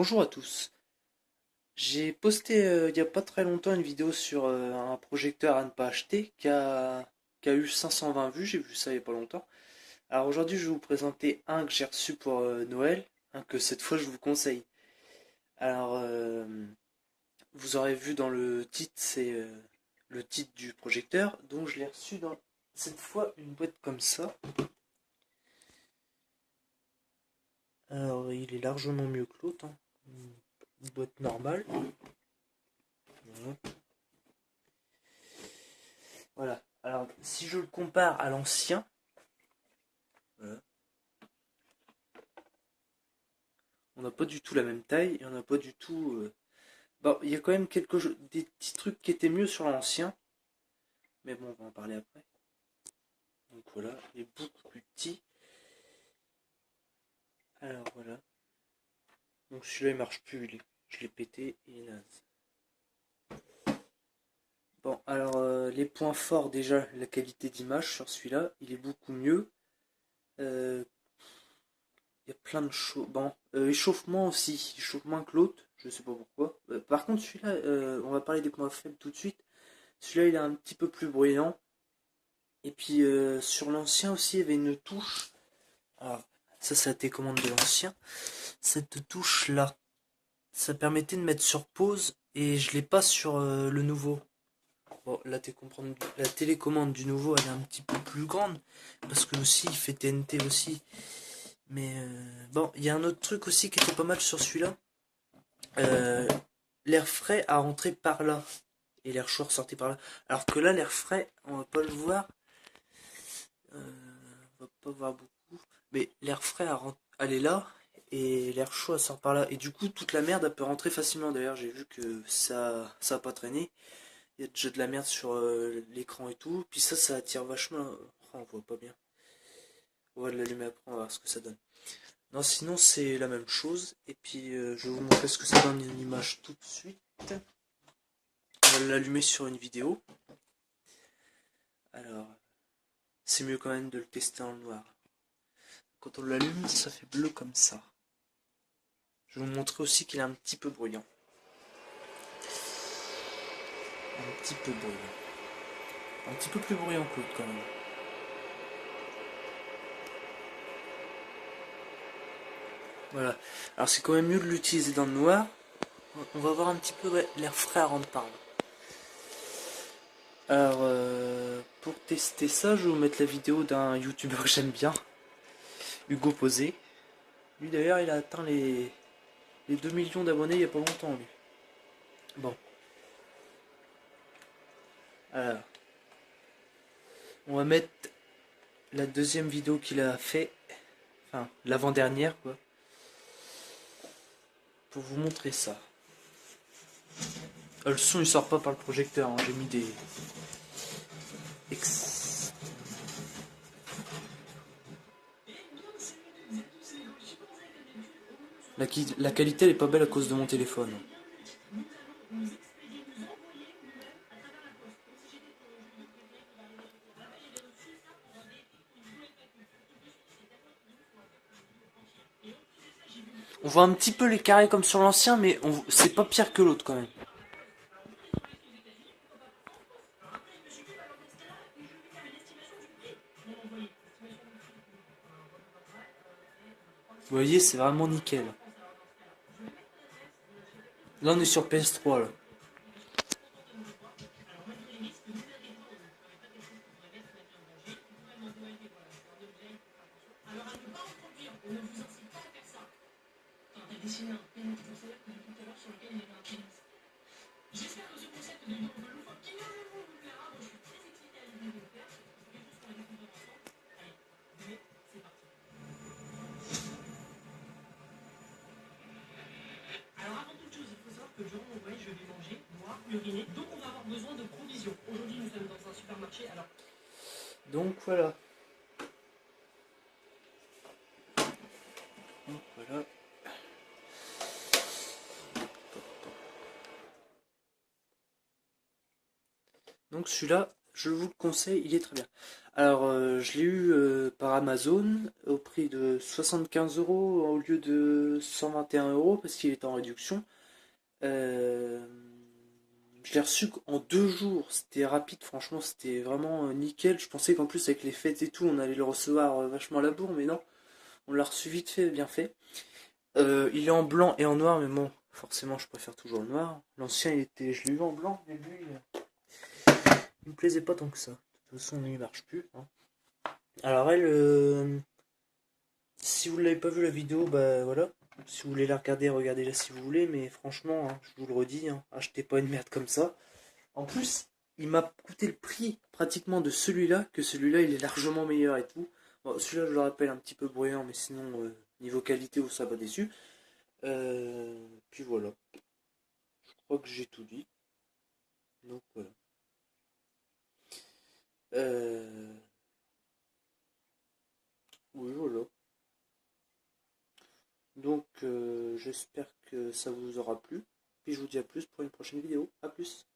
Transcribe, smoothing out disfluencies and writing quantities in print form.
Bonjour à tous. J'ai posté il n'y a pas très longtemps une vidéo sur un projecteur à ne pas acheter qui a eu 520 vues, j'ai vu ça il n'y a pas longtemps. Alors aujourd'hui je vais vous présenter un que j'ai reçu pour Noël, un que cette fois je vous conseille. Alors vous aurez vu dans le titre, c'est le titre du projecteur, donc je l'ai reçu dans cette fois une boîte comme ça. Alors il est largement mieux que l'autre, hein. Une boîte normale. Voilà. Voilà. Alors, si je le compare à l'ancien, voilà, on n'a pas du tout la même taille et on n'a pas du tout. Bon, il y a quand même des petits trucs qui étaient mieux sur l'ancien, mais bon, on va en parler après. Donc voilà, il est beaucoup plus petit. Alors voilà. Donc celui-là il marche plus, je l'ai pété, il est naze. Bon, alors les points forts déjà, la qualité d'image sur celui-là, il est beaucoup mieux. Euh, Il y a plein de choses. Bon, échauffement aussi. Il chauffe moins que l'autre. Je sais pas pourquoi. Par contre, celui-là, on va parler des points faibles tout de suite. Celui-là, il est un petit peu plus bruyant. Et puis, sur l'ancien aussi, il y avait une touche. Alors, ça a été commande de l'ancien. Cette touche-là, ça permettait de mettre sur pause. Et je l'ai pas sur le nouveau. Bon, la télécommande du nouveau, elle est un petit peu plus grande. Parce que aussi, il fait TNT aussi. Mais bon, il y a un autre truc aussi qui était pas mal sur celui-là. Euh, L'air frais a rentré par là. Et l'air chaud ressortait par là. Alors que là, l'air frais, on va pas le voir. On va pas voir beaucoup. Mais l'air frais, elle est là. Et l'air chaud, elle sort par là. Et du coup, toute la merde, elle peut rentrer facilement. D'ailleurs, j'ai vu que ça a pas traîné. Il y a déjà de la merde sur l'écran et tout. Puis ça attire vachement. Oh, on voit pas bien. On va l'allumer après, on va voir ce que ça donne. Non, sinon, c'est la même chose. Et puis, je vais vous montrer ce que ça donne en image tout de suite. On va l'allumer sur une vidéo. Alors, c'est mieux quand même de le tester en noir. Quand on l'allume, ça fait bleu comme ça. Je vais vous montrer aussi qu'il est un petit peu bruyant. Un petit peu bruyant. Un petit peu plus bruyant que l'autre quand même. Voilà. Alors c'est quand même mieux de l'utiliser dans le noir. On va voir un petit peu l'air frais à rendre par là. Alors pour tester ça, je vais vous mettre la vidéo d'un youtubeur que j'aime bien. Hugo Posé. Lui d'ailleurs il a atteint les 2 millions d'abonnés il n'y a pas longtemps lui. Bon. Alors. On va mettre la deuxième vidéo qu'il a fait. Enfin, l'avant-dernière quoi. Pour vous montrer ça. Le son il sort pas par le projecteur, hein. J'ai mis des... La qualité elle est pas belle à cause de mon téléphone. On voit un petit peu les carrés comme sur l'ancien, mais c'est pas pire que l'autre quand même. Vous voyez, c'est vraiment nickel. Là on est sur PS3 là. Alors avant toute chose, il faut savoir que durant mon voyage, je vais manger, boire, uriner, donc on va avoir besoin de provisions. Aujourd'hui, nous sommes dans un supermarché, alors... Donc voilà. Donc voilà. Donc celui-là, je vous le conseille, il est très bien. Alors, je l'ai eu par Amazon au prix de 75 euros au lieu de 121 euros parce qu'il est en réduction. Euh, je l'ai reçu en 2 jours, c'était rapide, franchement, c'était vraiment nickel. Je pensais qu'en plus, avec les fêtes et tout, on allait le recevoir vachement à la bourre, mais non, on l'a reçu vite fait, bien fait. Il est en blanc et en noir, mais bon, forcément, je préfère toujours le noir. L'ancien, je l'ai eu en blanc, mais lui, il me plaisait pas tant que ça. De toute façon, il marche plus, hein. Alors elle, si vous l'avez pas vu la vidéo, bah voilà. Si vous voulez la regarder, regardez-la si vous voulez, mais franchement, hein, je vous le redis, hein, achetez pas une merde comme ça. En plus, il m'a coûté le prix pratiquement de celui-là, que celui-là il est largement meilleur et tout. Bon, celui-là je le rappelle un petit peu bruyant, mais sinon niveau qualité, ça va déçu. Puis voilà, je crois que j'ai tout dit. Donc voilà. Euh, oui voilà. Donc j'espère que ça vous aura plu. Puis je vous dis à plus pour une prochaine vidéo. À plus.